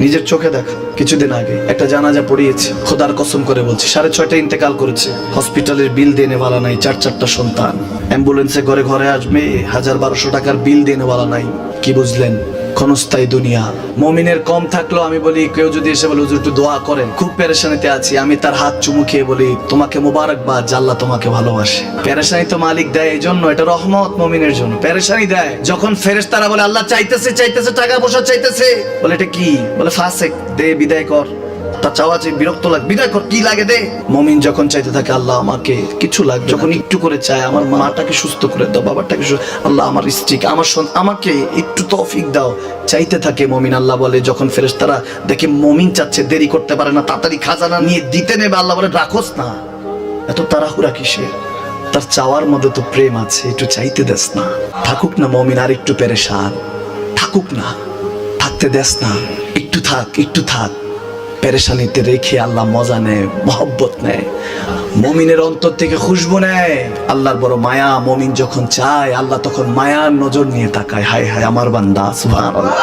নিজের চোখে দেখা কিছুদিন আগে একটা জানাজা পড়িয়েছে, খোদার কসম করে বলছি 6:30 ইন্তেকাল করেছে। হসপিটালের বিল দেনে वाला নাই, 4 সন্তান, অ্যাম্বুলেন্সে ঘরে ঘরে আসবে, 1000-1200 টাকার বিল দেনে वाला নাই। কি বুঝলেন? ক্ষণস্থায়ী দুনিয়া। মুমিনের কম থাকলেও আমি বলি, কেউ যদি এসে বলে হুজুর একটু দোয়া করেন, খুব পেরেশানিতে আছি, আমি তার হাত চুমু খেয়ে বলি তোমাকে মোবারকবাদ, আল্লাহ তোমাকে ভালোবাসে। পেরেশানি তো মালিক দেয়, এই জন্য এটা রহমত মুমিনের জন্য। পেরেশানি দেয় যখন ফেরেশতারা বলে আল্লাহ চাইতেছে টাকা পয়সা চাইতেছে, বলে এটা কি? বলে ফাসেক, দে বিদায় কর। তা চাওয়া চাই বিরক্ত লাগে, বিদায় কর, কি লাগে দে। মুমিন যখন চাইতে থাকে আল্লাহ আমাকে কিছু লাগবে, যখন একটু করে চায় আমার মাটাকে সুস্থ করে দাও, বাবাটাকে আল্লাহ আমার স্ত্রীকে, আমার আমাকে একটু তৌফিক দাও, চাইতে থাকে মুমিন। আল্লাহ বলে যখন ফেরেশতারা দেখে মুমিন চাচ্ছে, দেরি করতে পারে না, তাড়াতাড়ি খাজানা নিয়ে দিতে নেবে, আল্লাহ বলে রাখোস না, এত তাড়াহুড়া কিসের? তার চাওয়ার মধ্যে তো প্রেম আছে, একটু চাইতে দেস না। থাকুক না মুমিন আর একটু পেরেশান, থাকুক না, থাকতে দেস না, একটু থাক, একটু থাক। পেরেশানিতে রেখে আল্লাহ মজা নেয়, মহব্বত নেয়, মুমিনের অন্তর থেকে খুশবু নেয়। আল্লাহর বড় মায়া, মুমিন যখন চায় আল্লাহ তখন মায়ার নজর নিয়ে তাকায়, হায় হায় আমার বান্দা, সুবহানাল্লাহ।